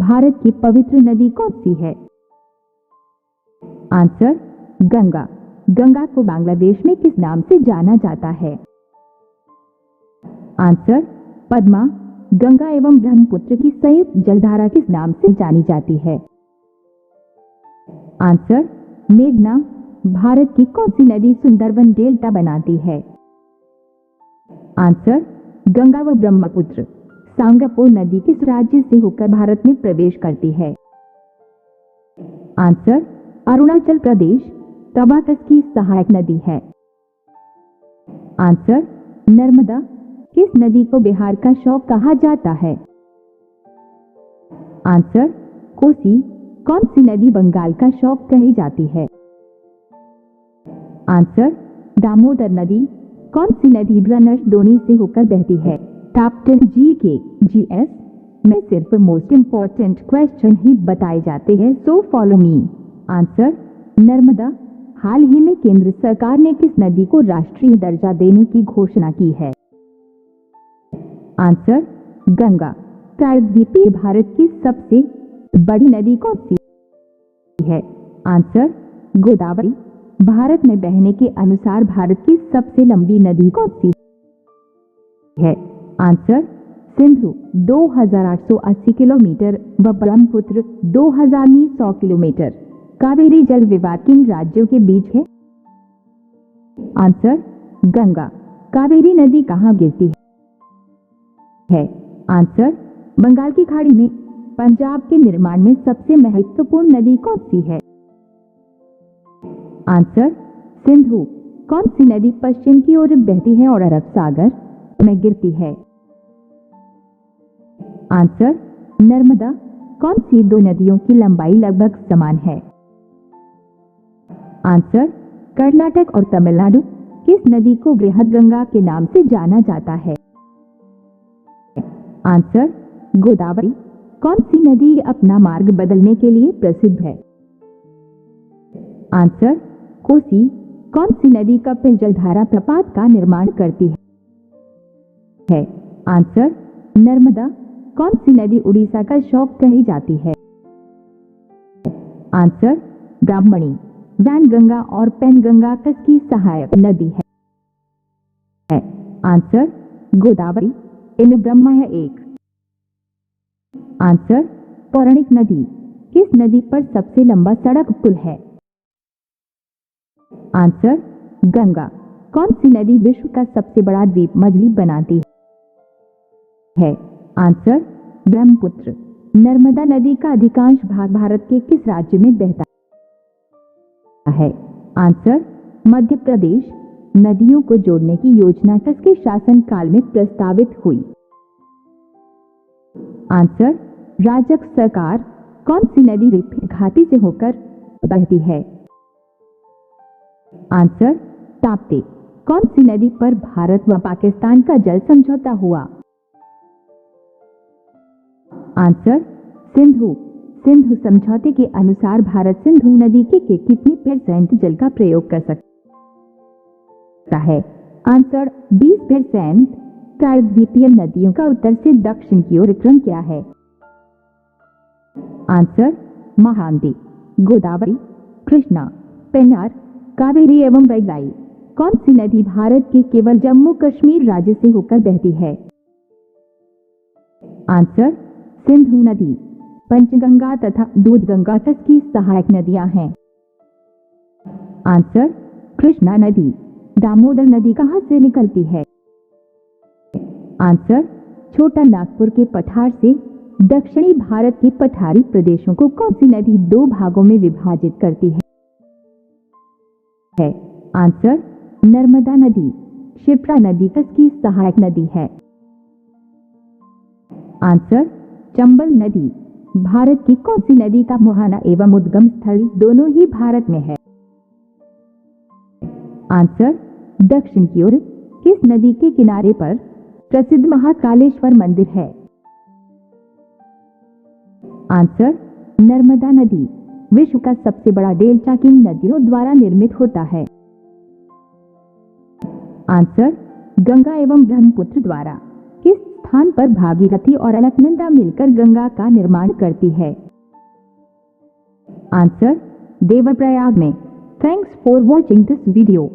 भारत की पवित्र नदी कौन सी है? आंसर गंगा। गंगा को बांग्लादेश में किस नाम से जाना जाता है? आंसर पद्मा। गंगा एवं ब्रह्मपुत्र की संयुक्त जलधारा किस नाम से जानी जाती है? आंसर मेघना। भारत की कौन सी नदी सुंदरबन डेल्टा बनाती है? आंसर गंगा व ब्रह्मपुत्र। सांगापुर नदी किस राज्य से होकर भारत में प्रवेश करती है? आंसर अरुणाचल प्रदेश। तवा किसकी सहायक नदी है? आंसर नर्मदा। किस नदी को बिहार का शौक कहा जाता है? आंसर कोसी। कौन सी नदी बंगाल का शौक कही जाती है? आंसर दामोदर नदी। कौन सी नदी ब्रनर दोनी से होकर बहती है? टॉप 10 जीके जीएस में सिर्फ मोस्ट इंपॉर्टेंट क्वेश्चन ही बताए जाते हैं, so follow me. Answer Narmada. हाल ही में केंद्र सरकार ने किस नदी को राष्ट्रीय दर्जा देने की घोषणा की है? आंसर गंगा। प्रायद्वीपीय भारत की सबसे बड़ी नदी कौन सी है? आंसर गोदावरी। भारत में बहने के अनुसार भारत की सबसे लंबी नदी कौन सी है? आंसर सिंधु 2880 किलोमीटर व ब्रह्मपुत्र 2900 किलोमीटर। कावेरी जल विवाद किन राज्यों के बीच है? आंसर गंगा। कावेरी नदी कहाँ गिरती है? आंसर बंगाल की खाड़ी में। पंजाब के निर्माण में सबसे महत्वपूर्ण नदी कौन सी है? आंसर सिंधु। कौन सी नदी पश्चिम की ओर बहती है और अरब सागर में गिरती है? आंसर नर्मदा। कौन सी दो नदियों की लंबाई लगभग समान है? आंसर कर्नाटक और तमिलनाडु। किस नदी को बृहद गंगा के नाम से जाना जाता है? आंसर गोदावरी। कौन सी नदी अपना मार्ग बदलने के लिए प्रसिद्ध है? आंसर कोसी। कौन सी नदी कपिल जलधारा प्रपात का निर्माण करती है? आंसर नर्मदा। कौन सी नदी उड़ीसा का शौक कही जाती है? आंसर ब्राह्मणी। वैनगंगा और पेनगंगा किसकी सहायक नदी है? आंसर गोदावरी। इन ब्रह्मा है एक। आंसर पौराणिक नदी। किस नदी पर सबसे लंबा सड़क पुल है? आंसर गंगा। कौन सी नदी विश्व का सबसे बड़ा द्वीप मछली बनाती है? आंसर ब्रह्मपुत्र। नर्मदा नदी का अधिकांश भाग भारत के किस राज्य में बहता है? आंसर मध्य प्रदेश। नदियों को जोड़ने की योजना किसके शासनकाल में प्रस्तावित हुई? आंसर राजक सरकार। कौन सी नदी रिफ्ट घाटी से होकर बहती है? आंसर ताप्ती। कौन सी नदी पर भारत व पाकिस्तान का जल समझौता हुआ? आंसर सिंधु। सिंधु समझौते के अनुसार भारत सिंधु नदी के कितने % जल का प्रयोग कर सकता है? आंसर 20%। प्रायद्वीपीय नदियों का उत्तर से दक्षिण की ओर क्रम क्या है? आंसर महानदी। गोदावरी, कृष्णा, पेन्नार, कावेरी एवं वैगाई। कौन सी नदी भारत के केवल जम्मू कश्मीर राज्य से होकर बहती है? आंसर सिंधु नदी। पंचगंगा तथा दूधगंगा किसकी सहायक नदियां हैं? आंसर कृष्णा नदी। दामोदर नदी कहां से निकलती है? आंसर छोटा नागपुर के पठार से। दक्षिणी भारत के पठारी प्रदेशों को कौन सी नदी 2 भागों में विभाजित करती है? आंसर नर्मदा नदी। क्षिप्रा नदी किसकी सहायक नदी है? आंसर चंबल नदी। भारत की कौन सी नदी का मुहाना एवं उद्गम स्थल दोनों ही भारत में है? आंसर दक्षिण की ओर। किस नदी के किनारे पर प्रसिद्ध महाकालेश्वर मंदिर है? आंसर नर्मदा नदी। विश्व का सबसे बड़ा डेल्टा किन नदियों द्वारा निर्मित होता है? आंसर गंगा एवं ब्रह्मपुत्र द्वारा। किस स्थान पर भागीरथी और अलकनंदा मिलकर गंगा का निर्माण करती है। आंसर, देवप्रयाग में। Thanks for watching this video.